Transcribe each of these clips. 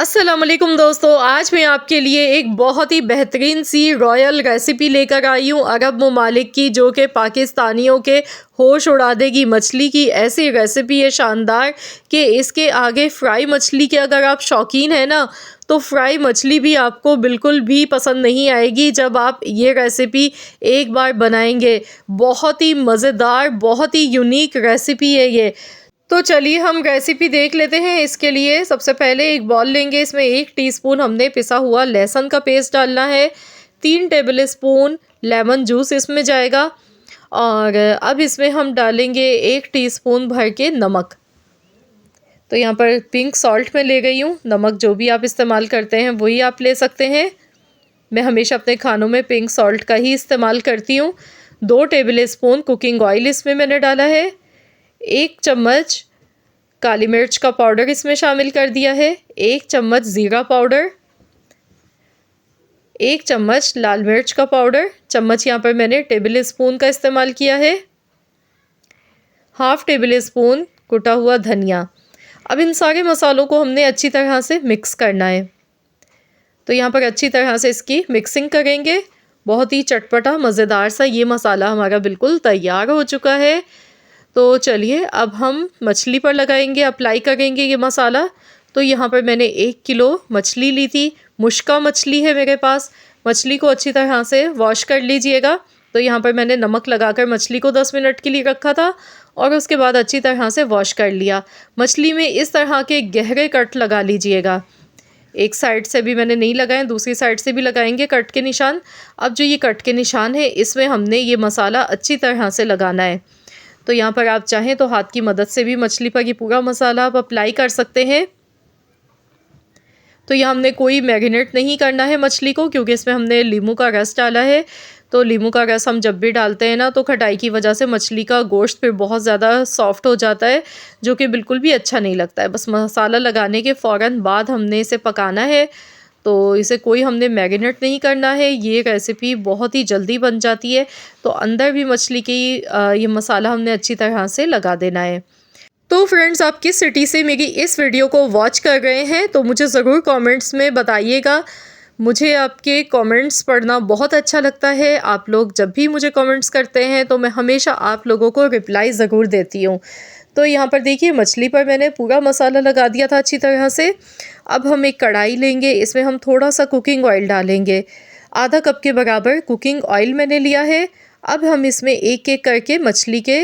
अस्सलामुअलैकुम दोस्तों, आज मैं आपके लिए एक बहुत ही बेहतरीन सी रॉयल रेसिपी लेकर आई हूँ अरब ममालिक की, जो कि पाकिस्तानियों के होश उड़ा देगी। मछली की ऐसी रेसिपी है शानदार कि इसके आगे फ्राई मछली के अगर आप शौकीन हैं ना, तो फ्राई मछली भी आपको बिल्कुल भी पसंद नहीं आएगी जब आप ये रेसिपी एक बार बनाएंगे। बहुत ही मज़ेदार, बहुत ही यूनिक रेसिपी है ये। तो चलिए हम रेसिपी देख लेते हैं। इसके लिए सबसे पहले एक बॉल लेंगे, इसमें 1 टीस्पून हमने पिसा हुआ लहसुन का पेस्ट डालना है। 3 टेबल स्पून लेमन जूस इसमें जाएगा। और अब इसमें हम डालेंगे 1 टीस्पून भर के नमक। तो यहाँ पर पिंक सॉल्ट मैं ले गई हूँ। नमक जो भी आप इस्तेमाल करते हैं वही आप ले सकते हैं। मैं हमेशा अपने खानों में पिंक सॉल्ट का ही इस्तेमाल करती हूँ। 2 टेबल स्पून कुकिंग ऑयल इसमें मैंने डाला है। 1 चम्मच काली मिर्च का पाउडर इसमें शामिल कर दिया है। 1 चम्मच ज़ीरा पाउडर। 1 चम्मच लाल मिर्च का पाउडर। चम्मच यहाँ पर मैंने टेबल स्पून का इस्तेमाल किया है। हाफ़ टेबल स्पून कुटा हुआ धनिया। अब इन सारे मसालों को हमने अच्छी तरह से मिक्स करना है। तो यहाँ पर अच्छी तरह से इसकी मिक्सिंग करेंगे। बहुत ही चटपटा मज़ेदार सा ये मसाला हमारा बिल्कुल तैयार हो चुका है। तो चलिए अब हम मछली पर लगाएंगे, अप्लाई करेंगे ये मसाला। तो यहाँ पर मैंने 1 किलो मछली ली थी। मुश्का मछली है मेरे पास। मछली को अच्छी तरह से वॉश कर लीजिएगा। तो यहाँ पर मैंने नमक लगाकर मछली को 10 मिनट के लिए रखा था और उसके बाद अच्छी तरह से वॉश कर लिया। मछली में इस तरह के गहरे कट लगा लीजिएगा। एक साइड से भी मैंने नहीं लगाए, दूसरी साइड से भी लगाएंगे कट के निशान। अब जो ये कट के निशान है, इसमें हमने ये मसाला अच्छी तरह से लगाना है। तो यहाँ पर आप चाहें तो हाथ की मदद से भी मछली पर ये पूरा मसाला आप अप्लाई कर सकते हैं। तो यहाँ हमने कोई मैरिनेट नहीं करना है मछली को, क्योंकि इसमें हमने नींबू का रस डाला है। तो नींबू का रस हम जब भी डालते हैं ना, तो खटाई की वजह से मछली का गोश्त फिर बहुत ज़्यादा सॉफ्ट हो जाता है, जो कि बिल्कुल भी अच्छा नहीं लगता है। बस मसाला लगाने के फ़ौरन बाद हमने इसे पकाना है। तो इसे कोई हमने मैरिनेट नहीं करना है। ये रेसिपी बहुत ही जल्दी बन जाती है। तो अंदर भी मछली की ये मसाला हमने अच्छी तरह से लगा देना है। तो फ्रेंड्स, आप किस सिटी से मेरी इस वीडियो को वॉच कर रहे हैं, तो मुझे ज़रूर कमेंट्स में बताइएगा। मुझे आपके कमेंट्स पढ़ना बहुत अच्छा लगता है। आप लोग जब भी मुझे कमेंट्स करते हैं तो मैं हमेशा आप लोगों को रिप्लाई ज़रूर देती हूँ। तो यहाँ पर देखिए, मछली पर मैंने पूरा मसाला लगा दिया था अच्छी तरह से। अब हम एक कढ़ाई लेंगे, इसमें हम थोड़ा सा कुकिंग ऑयल डालेंगे। आधा कप के बराबर कुकिंग ऑयल मैंने लिया है। अब हम इसमें एक एक करके मछली के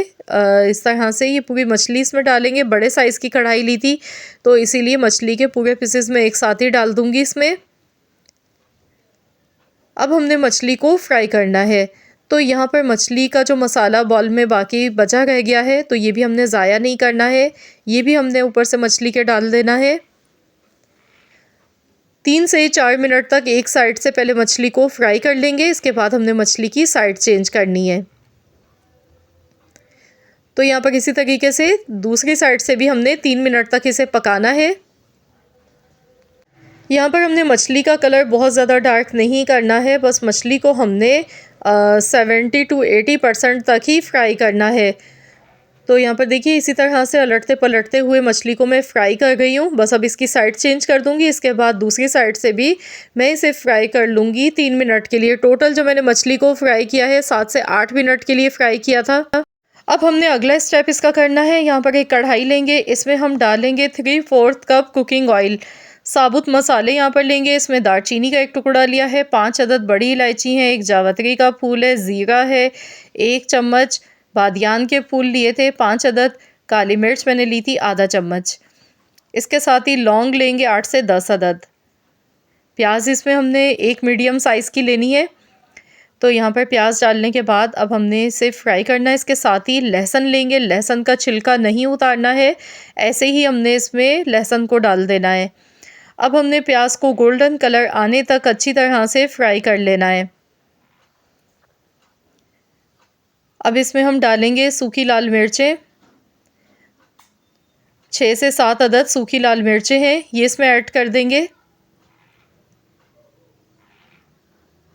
इस तरह से ये पूरी मछली इसमें डालेंगे। बड़े साइज़ की कढ़ाई ली थी, तो इसीलिए मछली के पूरे पीसेस में एक साथ ही डाल दूँगी इसमें। अब हमने मछली को फ्राई करना है। तो यहाँ पर मछली का जो मसाला बॉल में बाकी बचा रह गया है, तो ये भी हमने ज़ाया नहीं करना है। ये भी हमने ऊपर से मछली के डाल देना है। 3 से 4 मिनट तक एक साइड से पहले मछली को फ्राई कर लेंगे। इसके बाद हमने मछली की साइड चेंज करनी है। तो यहाँ पर इसी तरीके से दूसरी साइड से भी हमने 3 मिनट तक इसे पकाना है। यहाँ पर हमने मछली का कलर बहुत ज़्यादा डार्क नहीं करना है। बस मछली को हमने 70 to 80% तक ही फ्राई करना है। तो यहाँ पर देखिए, इसी तरह से अलटते पलटते हुए मछली को मैं फ्राई कर गई हूँ। बस अब इसकी साइड चेंज कर दूँगी। इसके बाद दूसरी साइड से भी मैं इसे फ्राई कर लूँगी 3 मिनट के लिए। टोटल जो मैंने मछली को फ्राई किया है, 7 से 8 मिनट के लिए फ्राई किया था। अब हमने अगला स्टेप इसका करना है। यहाँ पर एक कढ़ाई लेंगे, इसमें हम डालेंगे 3/4 कप कुकिंग ऑयल। साबुत मसाले यहाँ पर लेंगे। इसमें दालचीनी का 1 टुकड़ा लिया है, 5 अदद बड़ी इलायची है, 1 जावित्री का फूल है, ज़ीरा है, 1 चम्मच बादियान के फूल लिए थे, 5 अदद काली मिर्च मैंने ली थी, आधा चम्मच। इसके साथ ही लौंग लेंगे 8 से 10 अदद। प्याज इसमें हमने एक मीडियम साइज़ की लेनी है। तो यहाँ पर प्याज डालने के बाद अब हमने इसे फ्राई करना है। इसके साथ ही लहसुन लेंगे। लहसुन का छिलका नहीं उतारना है, ऐसे ही हमने इसमें लहसुन को डाल देना है। अब हमने प्याज को गोल्डन कलर आने तक अच्छी तरह से फ्राई कर लेना है। अब इसमें हम डालेंगे सूखी लाल मिर्चें। 6 से 7 अदद सूखी लाल मिर्चें हैं, ये इसमें ऐड कर देंगे।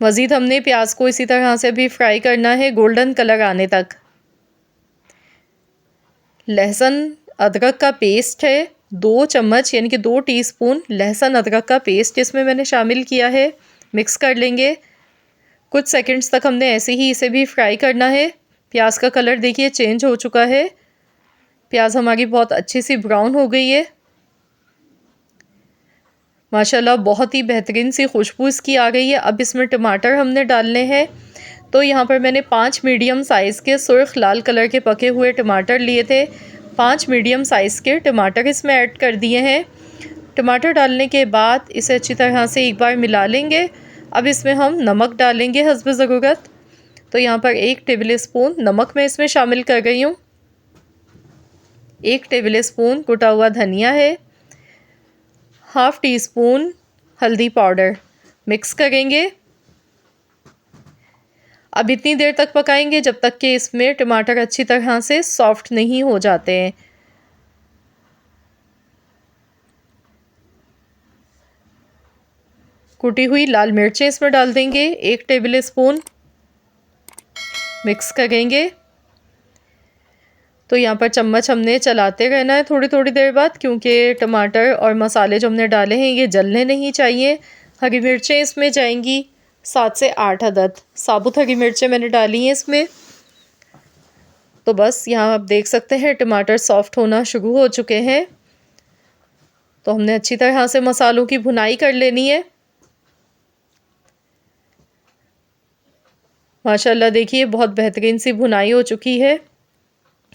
मज़ीद हमने प्याज को इसी तरह से भी फ्राई करना है गोल्डन कलर आने तक। लहसुन अदरक का पेस्ट है 2 चम्मच यानी कि 2 टीस्पून लहसुन अदरक का पेस्ट इसमें मैंने शामिल किया है। मिक्स कर लेंगे। कुछ सेकंड्स तक हमने ऐसे ही इसे भी फ्राई करना है। प्याज का कलर देखिए चेंज हो चुका है। प्याज हमारी बहुत अच्छी सी ब्राउन हो गई है। माशाल्लाह बहुत ही बेहतरीन सी खुशबू इसकी आ गई है। अब इसमें टमाटर हमने डालने हैं। तो यहाँ पर मैंने 5 मीडियम साइज़ के सुर्ख लाल कलर के पके हुए टमाटर लिए थे। 5 मीडियम साइज़ के टमाटर इसमें ऐड कर दिए हैं। टमाटर डालने के बाद इसे अच्छी तरह से एक बार मिला लेंगे। अब इसमें हम नमक डालेंगे हस्ब ज़रूरत। तो यहाँ पर 1 टेबल स्पून नमक मैं इसमें शामिल कर रही हूँ। 1 टेबल स्पून कुटा हुआ धनिया है। हाफ़ टी स्पून हल्दी पाउडर। मिक्स करेंगे। अब इतनी देर तक पकाएंगे जब तक कि इसमें टमाटर अच्छी तरह से सॉफ्ट नहीं हो जाते हैं। कुटी हुई लाल मिर्चें इसमें डाल देंगे 1 टेबल स्पून। मिक्स करेंगे। तो यहाँ पर चम्मच हमने चलाते रहना है थोड़ी थोड़ी देर बाद, क्योंकि टमाटर और मसाले जो हमने डाले हैं ये जलने नहीं चाहिए। हरी मिर्चें इसमें जाएंगी 7 से 8 अदद साबुत हरी मिर्चें मैंने डाली हैं इसमें। तो बस यहाँ आप देख सकते हैं टमाटर सॉफ्ट होना शुरू हो चुके हैं। तो हमने अच्छी तरह से मसालों की भुनाई कर लेनी है। माशाल्लाह देखिए बहुत बेहतरीन सी भुनाई हो चुकी है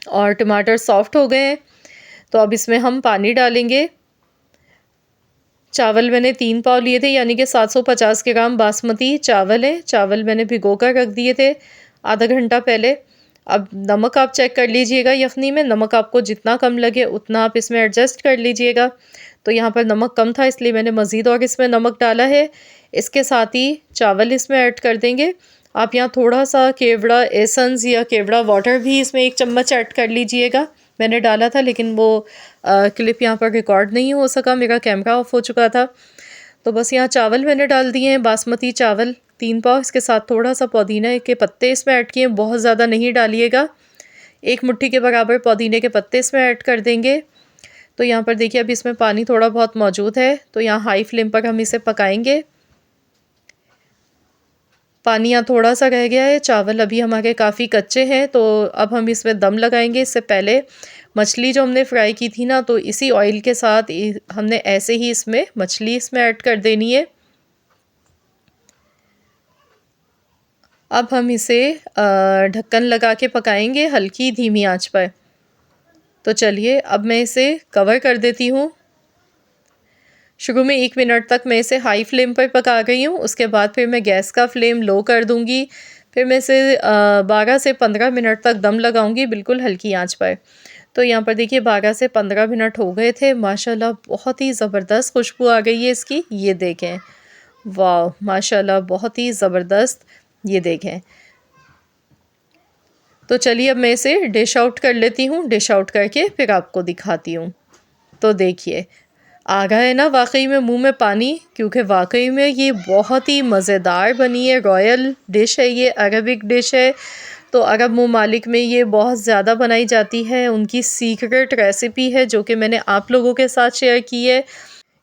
और टमाटर सॉफ्ट हो गए हैं। तो अब इसमें हम पानी डालेंगे। चावल मैंने 3 पाव लिए थे, यानी कि 750 ग्राम बासमती चावल है। चावल मैंने भिगो कर रख दिए थे आधा घंटा पहले। अब नमक आप चेक कर लीजिएगा। यखनी में नमक आपको जितना कम लगे उतना आप इसमें एडजस्ट कर लीजिएगा। तो यहाँ पर नमक कम था इसलिए मैंने मज़ीद और इसमें नमक डाला है। इसके साथ ही चावल इसमें ऐड कर देंगे। आप यहाँ थोड़ा सा केवड़ा एसेंस या केवड़ा वाटर भी इसमें 1 चम्मच ऐड कर लीजिएगा। मैंने डाला था लेकिन वो क्लिप यहाँ पर रिकॉर्ड नहीं हो सका, मेरा कैमरा ऑफ हो चुका था। तो बस यहाँ चावल मैंने डाल दिए हैं, बासमती चावल 3 पाव। इसके साथ थोड़ा सा पुदीना के पत्ते इसमें ऐड किए, बहुत ज़्यादा नहीं डालिएगा। 1 मुट्ठी के बराबर पुदीने के पत्ते इसमें ऐड कर देंगे। तो यहाँ पर देखिए अभी इसमें पानी थोड़ा बहुत मौजूद है। तो यहाँ हाई फ्लेम पर हम इसे पकाएंगे। पानी यहाँ थोड़ा सा रह गया है। चावल अभी हमारे काफ़ी कच्चे हैं। तो अब हम इसमें दम लगाएंगे। इससे पहले मछली जो हमने फ्राई की थी ना, तो इसी ऑयल के साथ हमने ऐसे ही इसमें मछली इसमें ऐड कर देनी है। अब हम इसे ढक्कन लगा के पकाएंगे हल्की धीमी आंच पर। तो चलिए अब मैं इसे कवर कर देती हूँ। शुरू में 1 मिनट तक मैं इसे हाई फ्लेम पर पका गई हूँ। उसके बाद फिर मैं गैस का फ्लेम लो कर दूँगी। फिर मैं इसे 12 से 15 मिनट तक दम लगाऊँगी बिल्कुल हल्की आंच पर। तो यहाँ पर देखिए 12 से 15 मिनट हो गए थे। माशाल्लाह बहुत ही ज़बरदस्त खुशबू आ गई है इसकी। ये देखें, वाह माशाल्लाह बहुत ही ज़बरदस्त। ये देखें। तो चलिए अब मैं इसे डिश आउट कर लेती हूँ। डिश आउट करके फिर आपको दिखाती हूँ। तो देखिए आ गया है ना वाकई में मुंह में पानी, क्योंकि वाकई में ये बहुत ही मज़ेदार बनी है। रॉयल डिश है ये, अरबिक डिश है। तो अरब ममालिक में ये बहुत ज़्यादा बनाई जाती है। उनकी सीक्रेट रेसिपी है जो कि मैंने आप लोगों के साथ शेयर की है।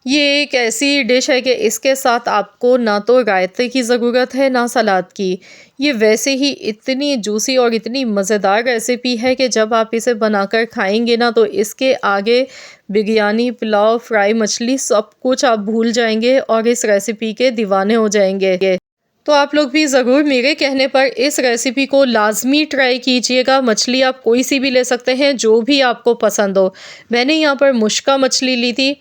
ये एक ऐसी डिश है कि इसके साथ आपको ना तो रायते की ज़रूरत है ना सलाद की। ये वैसे ही इतनी जूसी और इतनी मज़ेदार रेसिपी है कि जब आप इसे बनाकर खाएंगे ना, तो इसके आगे बिरयानी, पुलाव, फ्राई मछली सब कुछ आप भूल जाएंगे और इस रेसिपी के दीवाने हो जाएंगे। तो आप लोग भी ज़रूर मेरे कहने पर इस रेसिपी को लाजमी ट्राई कीजिएगा। मछली आप कोई सी भी ले सकते हैं जो भी आपको पसंद हो। मैंने यहाँ पर मुश्का मछली ली थी।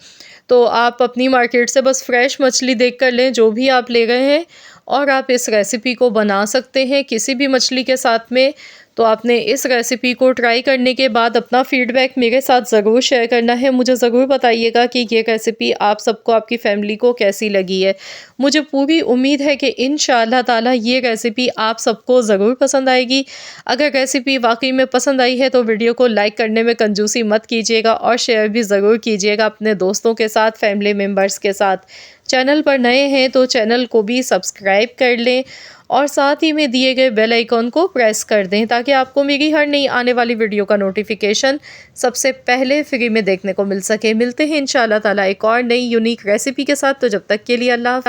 तो आप अपनी मार्केट से बस फ्रेश मछली देख कर लें जो भी आप ले गए हैं, और आप इस रेसिपी को बना सकते हैं किसी भी मछली के साथ में। तो आपने इस रेसिपी को ट्राई करने के बाद अपना फ़ीडबैक मेरे साथ ज़रूर शेयर करना है। मुझे ज़रूर बताइएगा कि ये रेसिपी आप सबको, आपकी फ़ैमिली को कैसी लगी है। मुझे पूरी उम्मीद है कि इंशाअल्लाह ताला ये रेसिपी आप सबको ज़रूर पसंद आएगी। अगर रेसिपी वाकई में पसंद आई है तो वीडियो को लाइक करने में कंजूसी मत कीजिएगा और शेयर भी ज़रूर कीजिएगा अपने दोस्तों के साथ, फैमिली मेम्बर्स के साथ। चैनल पर नए हैं तो चैनल को भी सब्सक्राइब कर लें और साथ ही में दिए गए बेल आइकॉन को प्रेस कर दें ताकि आपको मेरी हर नई आने वाली वीडियो का नोटिफिकेशन सबसे पहले फ्री में देखने को मिल सके। मिलते हैं इंशाल्लाह ताला एक और नई यूनिक रेसिपी के साथ। तो जब तक के लिए अल्लाह हाफ़िज़।